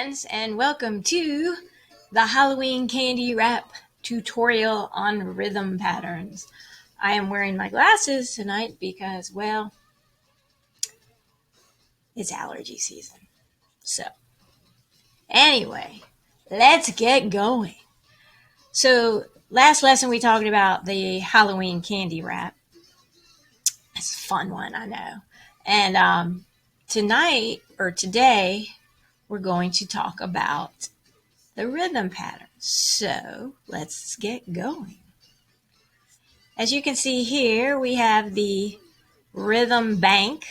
friends, and welcome to the Halloween candy wrap tutorial on rhythm patterns. I am wearing my glasses tonight because, well, it's allergy season. So, anyway, let's get going. So, last lesson we talked about the Halloween candy wrap. It's a fun one, I know. And today, we're going to talk about the rhythm pattern. So let's get going. As you can see here, we have the rhythm bank.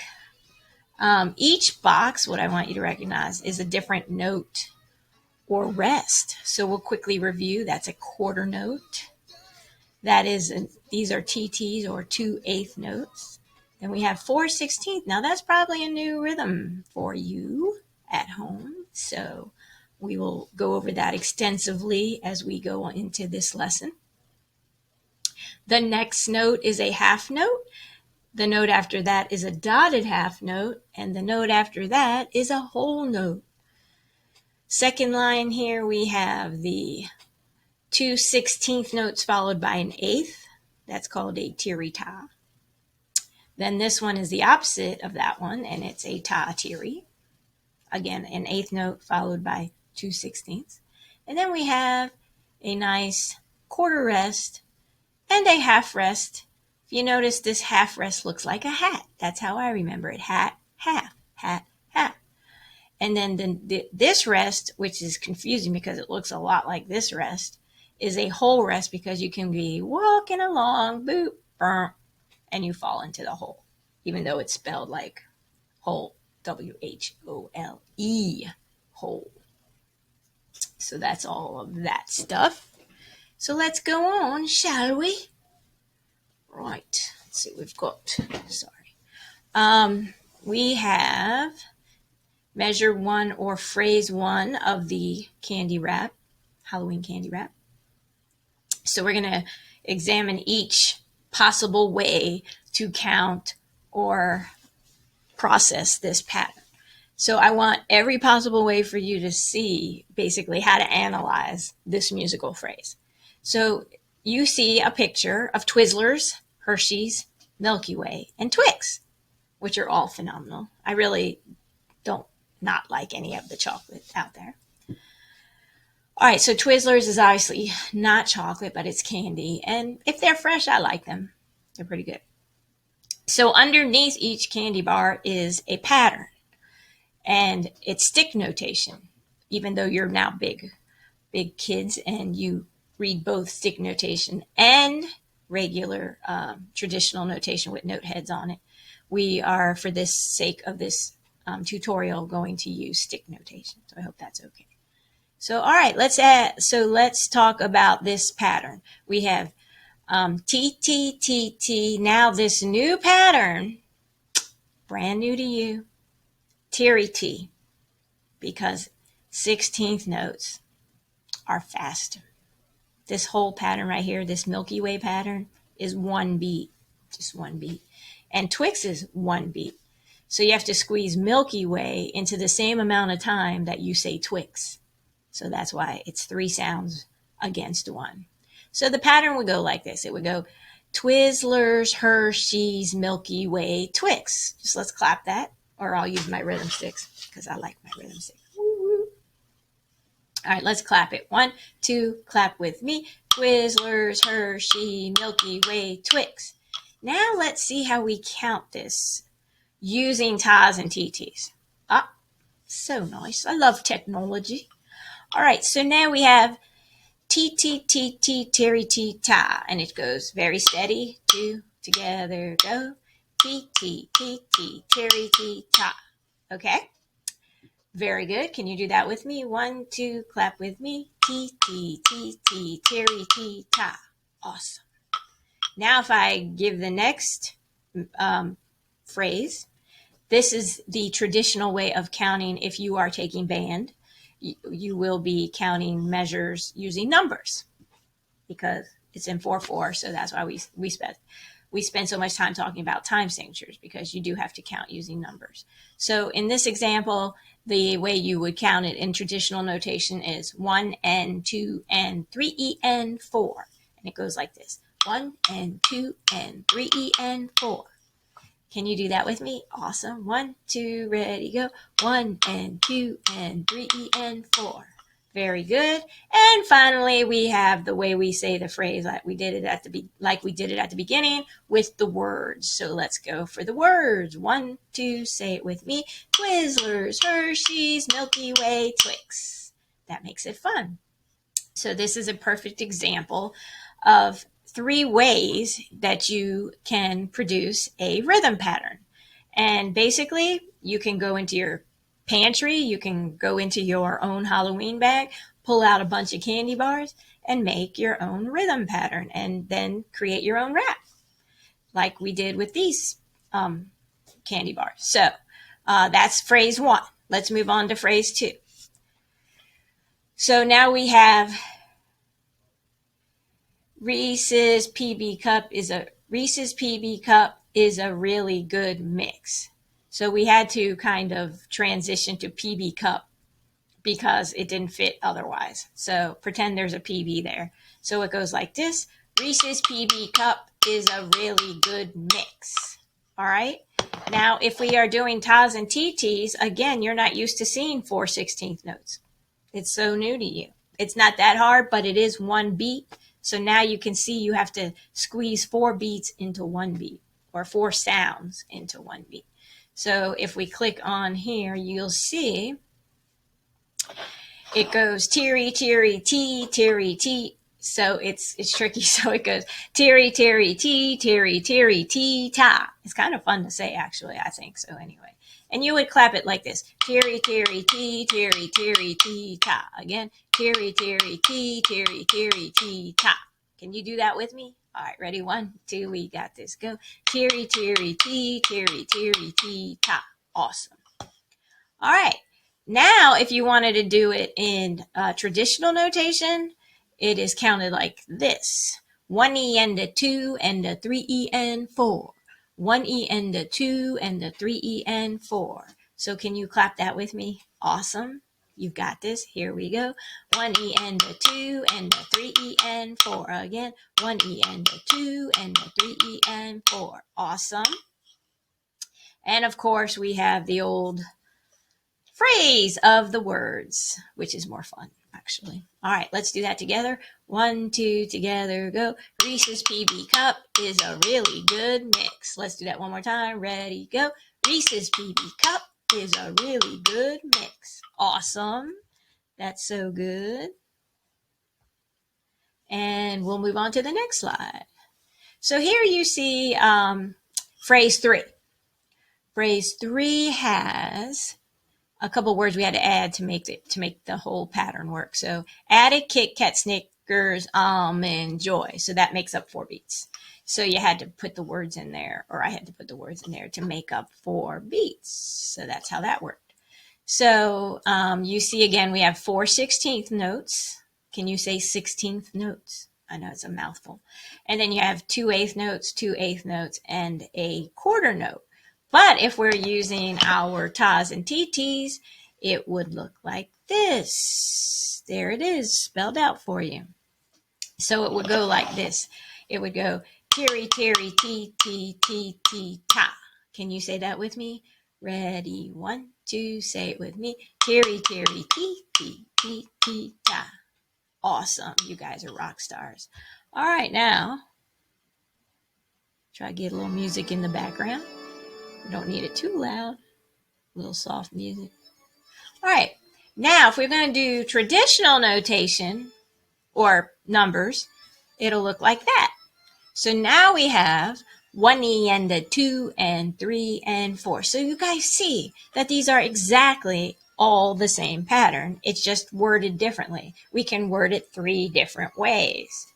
Each box, what I want you to recognize, is a different note or rest. So we'll quickly review. That's a quarter note. These are TTs or 2/8 notes. Then we have 4/16. Now that's probably a new rhythm for you at home. So we will go over that extensively as we go into this lesson. The next note is a half note. The note after that is a dotted half note. And the note after that is a whole note. Second line here, we have the 2/16 notes followed by an eighth. That's called a tiri-ta. Then this one is the opposite of that one, and it's a ta-tiri. Again, an eighth note followed by 2/16. And then we have a nice quarter rest and a half rest. If you notice, this half rest looks like a hat. That's how I remember it. Hat, half, hat, half. And then this rest, which is confusing because it looks a lot like this rest, is a whole rest because you can be walking along, boop, burp, and you fall into the hole, even though it's spelled like whole, W-H-O-L-E, whole. So that's all of that stuff. So let's go on, shall we? Right. Let's see what we've got. Sorry. We have measure one or phrase one of the candy wrap, Halloween candy wrap. So we're going to examine each possible way to count or process this pattern. So I want every possible way for you to see basically how to analyze this musical phrase. So you see a picture of Twizzlers, Hershey's, Milky Way, and Twix, which are all phenomenal. I really don't not like any of the chocolate out there. All right, so Twizzlers is obviously not chocolate, but it's candy. And if they're fresh, I like them. They're pretty good. So underneath each candy bar is a pattern. And it's stick notation, even though you're now big kids and you read both stick notation and regular traditional notation with note heads on it. We are, for this sake of this tutorial, going to use stick notation. So I hope that's okay. So, all right, let's talk about this pattern. We have T, T, T, T. Now this new pattern, brand new to you, tiri-ti, because 16th notes are faster. This whole pattern right here, this Milky Way pattern, is one beat, just one beat. And Twix is one beat. So you have to squeeze Milky Way into the same amount of time that you say Twix. So that's why it's 3 sounds against 1. So the pattern would go like this. It would go Twizzlers, Hershey's, Milky Way, Twix. Just let's clap that. Or I'll use my rhythm sticks because I like my rhythm sticks. Woo-woo. All right, let's clap it. 1, 2, clap with me. Twizzlers, Hershey, Milky Way, Twix. Now let's see how we count this using tas and TTs. Ah, so nice. I love technology. All right, so now we have T, T, T, T, tiri-ti-ta. And it goes very steady. 2, together, go. T, T, T, T, tiri-ti-ta. Okay? Very good. Can you do that with me? 1, 2, clap with me. T, T, T, T, tiri-ti-ta. Awesome. Now if I give the next phrase, this is the traditional way of counting if you are taking band. You will be counting measures using numbers because it's in 4/4, so that's why we sped. we spend so much time talking about time signatures because you do have to count using numbers. So in this example, the way you would count it in traditional notation is 1N, 2N, 3En, 4. And it goes like this. 1N, 2N, 3En, 4. Can you do that with me? Awesome. 1, 2, ready, go. 1N, 2N, 3En, 4. Very good. And finally, we have the way we say the phrase like we did it at the beginning with the words. So let's go for the words. 1, 2, say it with me. Twizzlers, Hershey's, Milky Way, Twix. That makes it fun. So this is a perfect example of 3 ways that you can produce a rhythm pattern. And basically, you can go into your pantry, you can go into your own Halloween bag, pull out a bunch of candy bars, and make your own rhythm pattern, and then create your own rap, like we did with these candy bars. So that's phrase 1. Let's move on to phrase 2. So now we have Reese's PB Cup is a really good mix. So we had to kind of transition to PB Cup because it didn't fit otherwise. So pretend there's a PB there. So it goes like this. Reese's PB Cup is a really good mix. All right. Now, if we are doing tas and TTs, again, you're not used to seeing 4/16 notes. It's so new to you. It's not that hard, but it is 1 beat. So now you can see you have to squeeze 4 beats into 1 beat, or 4 sounds into 1 beat. So if we click on here, you'll see it goes teary, teary, tee, teary, tee. So it's tricky. So it goes teary, teary, tee, teary, teary, tee, ta. It's kind of fun to say, actually. I think so anyway. And you would clap it like this. Teary, teary, tee, teary, teary, tee, ta. Again, teary, teary, tee, teary, teary, tee, ta. Can you do that with me? All right, ready? 1, 2, we got this. Go. Teary, teary, tee, teary, teary, tee, ta. Awesome. All right. Now, if you wanted to do it in traditional notation, it is counted like this. 1E and a 2 and a 3E and 4. 1E and a 2 and a 3E and 4. So can you clap that with me? Awesome. You've got this. Here we go. 1E and a 2 and a 3E and 4. Again, 1E and a 2 and a 3E and 4. Awesome. And of course, we have the old phrase of the words, which is more fun, actually. All right, let's do that together. 1, 2, together, go. Reese's PB Cup is a really good mix. Let's do that one more time. Ready, go. Reese's PB Cup is a really good mix. Awesome. That's so good. And we'll move on to the next slide. So here you see phrase 3. Phrase 3 has a couple words we had to add to make the whole pattern work. So added Kit Kat, Snickers, almond, joy. So that makes up 4 beats. So you had to put the words in there, or I had to put the words in there to make up 4 beats. So that's how that worked. So you see again, we have 4/16 notes. Can you say 16th notes? I know it's a mouthful. And then you have 2/8 notes, 2/8 notes, and a quarter note. But if we're using our tas and TTs, it would look like this. There it is, spelled out for you. So it would go like this. It would go teary, teary, tee, tee, tee, tee, ta. Can you say that with me? Ready, 1, 2, say it with me. Teary, teary, tee, tee, tee, tee, ta. Awesome. You guys are rock stars. All right, now, try to get a little music in the background. We don't need it too loud. A little soft music. All right. Now, if we're going to do traditional notation or numbers, it'll look like that. So now we have 1E and a 2 and 3 and 4. So you guys see that these are exactly all the same pattern. It's just worded differently. We can word it 3 different ways.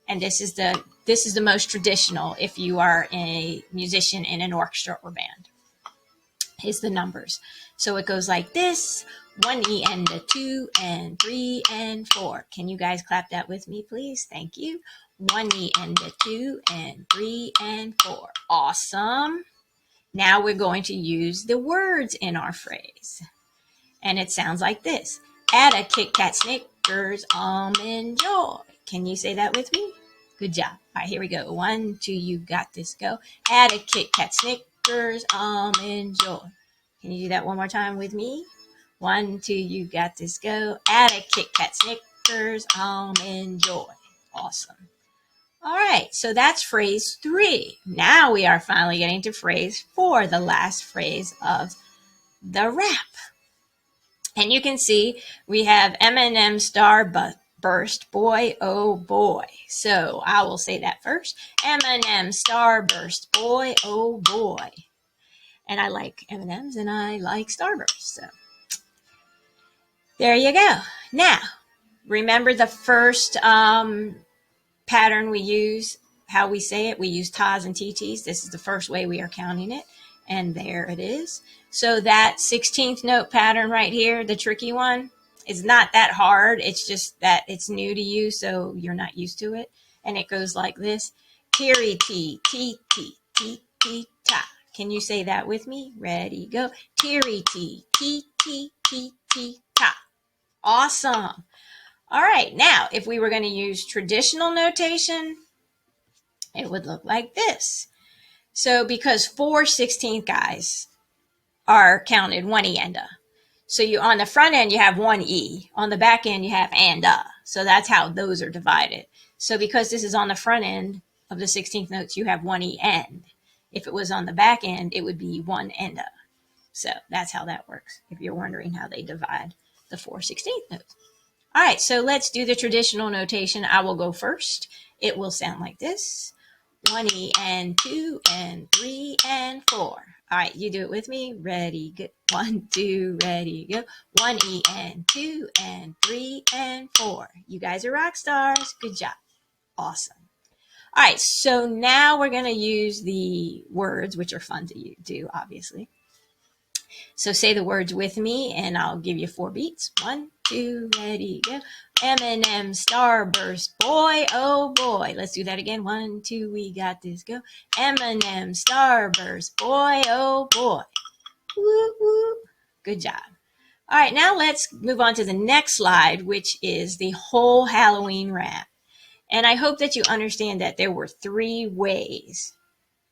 And this is the most traditional if you are a musician in an orchestra or band, is the numbers. So it goes like this. 1 E and a 2 and 3 and 4. Can you guys clap that with me, please? Thank you. 1 E and a 2 and 3 and 4. Awesome. Now we're going to use the words in our phrase. And it sounds like this. Add a Kit Kat, Snickers, Almond Joy. Can you say that with me? Good job. All right, here we go. 1, 2, you got this. Go. Add a Kit Kat, Snickers, Almond Joy. Can you do that one more time with me? 1, 2, you got this. Go. Add a Kit Kat, Snickers, Almond Joy. Awesome. All right, so that's phrase 3. Now we are finally getting to phrase 4, the last phrase of the rap. And you can see we have M&M Starburst, boy, oh boy. So I will say that first. M&M Starburst, boy, oh boy. And I like M&Ms and I like Starburst. So there you go. Now, remember the first pattern we use, how we say it. We use tas and TTs. This is the first way we are counting it. And there it is. So that 16th note pattern right here, the tricky one, is not that hard. It's just that it's new to you, so you're not used to it. And it goes like this. Tiri ti, ti ti, ti ti ta. Can you say that with me? Ready, go. Tiri ti, ti ti, ti ti ta. Awesome. All right, now if we were going to use traditional notation, it would look like this. So because 4 16th guys are counted 1 E and a. So you on the front end you have 1 E, on the back end you have and a. So that's how those are divided. So because this is on the front end of the 16th notes, you have 1 E and. If it was on the back end, it would be 1 and a. So that's how that works, if you're wondering how they divide the 4 16th notes. All right, so let's do the traditional notation. I will go first. It will sound like this. 1 E and 2 and 3 and 4. All right, you do it with me. Ready, go. 1, 2, ready, go. 1 E and 2 and 3 and 4. You guys are rock stars. Good job. Awesome. All right, so now we're going to use the words, which are fun to do, obviously. So say the words with me, and I'll give you 4 beats. 1, 2, ready, go. M&M Starburst, boy, oh boy. Let's do that again. 1, 2, we got this. Go. M&M Starburst, boy, oh boy. Woo, woo. Good job. All right, now let's move on to the next slide, which is the whole Halloween rap. And I hope that you understand that there were 3 ways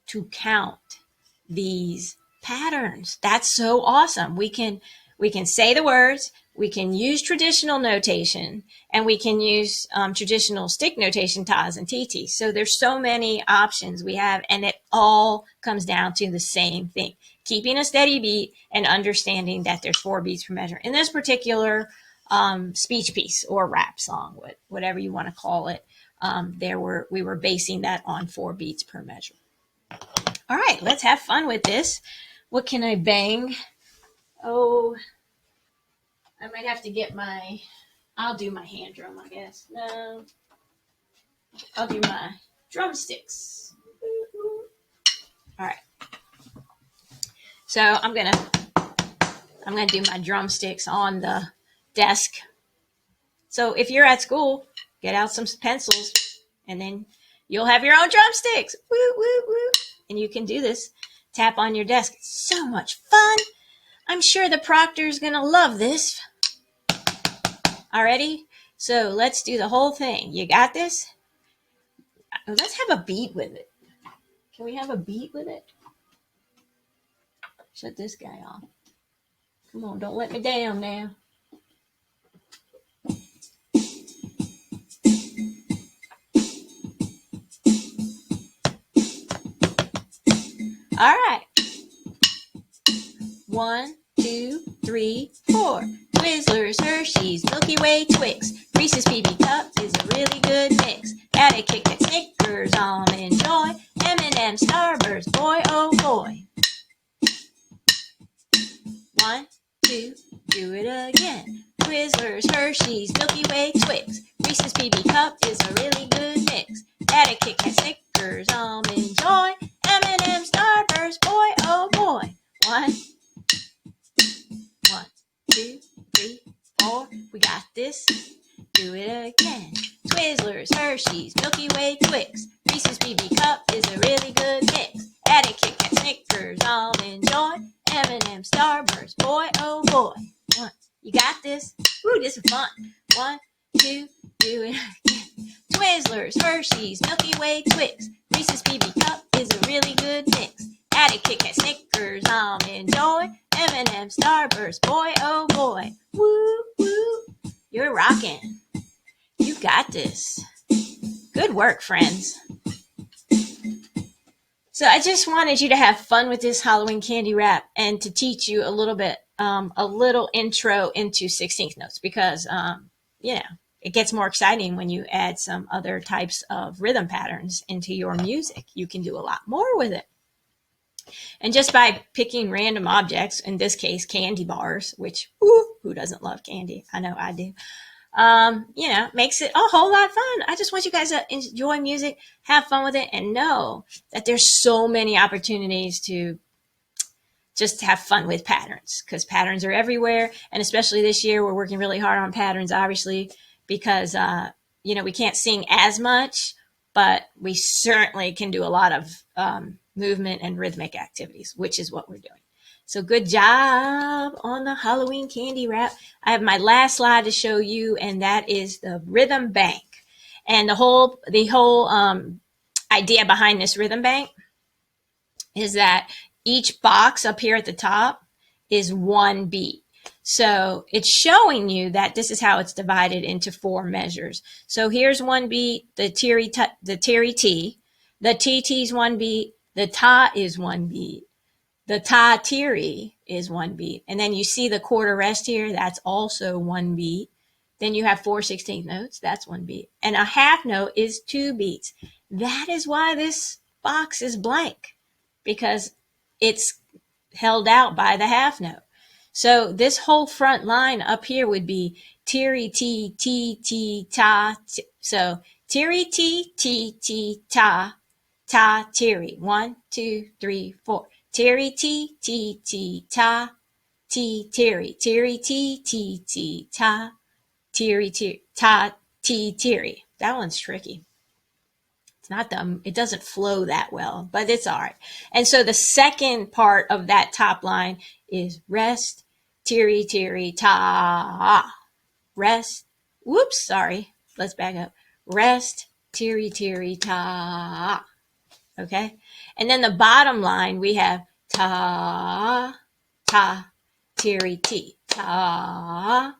to count these patterns. That's so awesome. We can say the words, we can use traditional notation, and we can use traditional stick notation, tas and TTs. So there's so many options we have, and it all comes down to the same thing. Keeping a steady beat and understanding that there's 4 beats per measure. In this particular speech piece or rap song, whatever you want to call it, we were basing that on 4 beats per measure. All right, let's have fun with this. What can I bang? Oh, I might have to get I'll do my hand drum, I guess. No, I'll do my drumsticks. All right. So I'm gonna do my drumsticks on the desk. So if you're at school, get out some pencils, and then you'll have your own drumsticks. Woo, woo, woo. And you can do this. Tap on your desk. It's so much fun. I'm sure the proctor's going to love this. Alrighty? So let's do the whole thing. You got this? Let's have a beat with it. Can we have a beat with it? Shut this guy off. Come on, don't let me down now. All right. 1, 2, 3, 4. Twizzlers, Hershey's, Milky Way, Twix. Reese's PB Cup is a really good mix. Add a Kit Kat, Snickers, Almond Joy. M&M Starburst, boy, oh boy. 1, 2, do it again. Twizzlers, Hershey's, Milky Way, Twix. Reese's PB Cup is a really good mix. Add a Kit Kat, Snickers, Almond Joy. M&M Starburst, boy, oh boy. 1, 2, 3, Hershey's, Milky Way, Twix, Reese's BB Cup is a really good mix. Add a Kit Kat, Snickers, Almond Joy, M&M, Starburst, boy, oh boy. Once, you got this? Ooh, this is fun. 1, 2, do it again. Twizzlers, Hershey's, Milky Way, Twix, Reese's BB Cup is a really good mix. Add a Kit Kat, Snickers, Almond Joy, M&M, Starburst, boy, oh boy. Woo, woo. You're rocking. You got this. Good work, friends. So I just wanted you to have fun with this Halloween candy wrap and to teach you a little bit, a little intro into 16th notes because, it gets more exciting when you add some other types of rhythm patterns into your music. You can do a lot more with it. And just by picking random objects, in this case, candy bars, which, who doesn't love candy? I know I do. Makes it a whole lot of fun. I just want you guys to enjoy music, have fun with it, and know that there's so many opportunities to just have fun with patterns because patterns are everywhere. And especially this year, we're working really hard on patterns, obviously, because, we can't sing as much, but we certainly can do a lot of movement and rhythmic activities, which is what we're doing. So good job on the Halloween candy wrap. I have my last slide to show you, and that is the rhythm bank. And the whole idea behind this rhythm bank is that each box up here at the top is one beat. So it's showing you that this is how it's divided into 4 measures. So here's one beat, the tiri T, the TT's one beat, the ta is one beat. The ta tiri is one beat. And then you see the quarter rest here. That's also one beat. Then you have 4 16th notes. That's one beat. And a half note is 2 beats. That is why this box is blank, because it's held out by the half note. So this whole front line up here would be tiri ti ti ti ta. So tiri ti ti ti ta ta tiri. 1, 2, 3, 4. Tiri ti ti ti ta ti tiri. Tiri ti ti ti ta tiri ti ta ti tiri. That one's tricky. It's not dumb. It doesn't flow that well, but it's all right. And so the second part of that top line is rest, tiri tiri ta. Rest. Whoops, sorry. Let's back up. Rest, tiri tiri ta. Okay? And then the bottom line, we have ta, ta, tiri ti. Ta,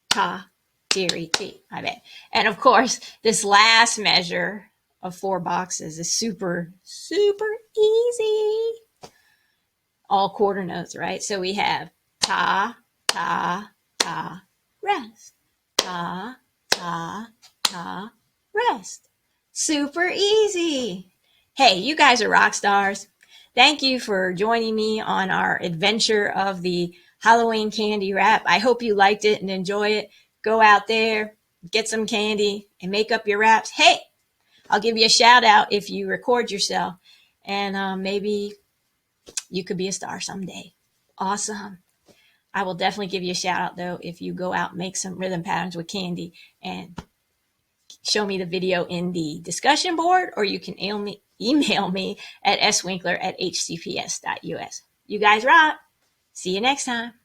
ta, tiri ti. I bet. And of course, this last measure of 4 boxes is super, super easy. All quarter notes, right? So we have ta, ta, ta, rest. Ta, ta, ta, rest. Super easy. Hey, you guys are rock stars. Thank you for joining me on our adventure of the Halloween candy wrap. I hope you liked it and enjoy it. Go out there, get some candy, and make up your wraps. Hey, I'll give you a shout out if you record yourself, and maybe you could be a star someday. Awesome. I will definitely give you a shout out, though, if you go out and make some rhythm patterns with candy and show me the video in the discussion board, or you can email me at swinckler@hcps.us. You guys rock. See you next time.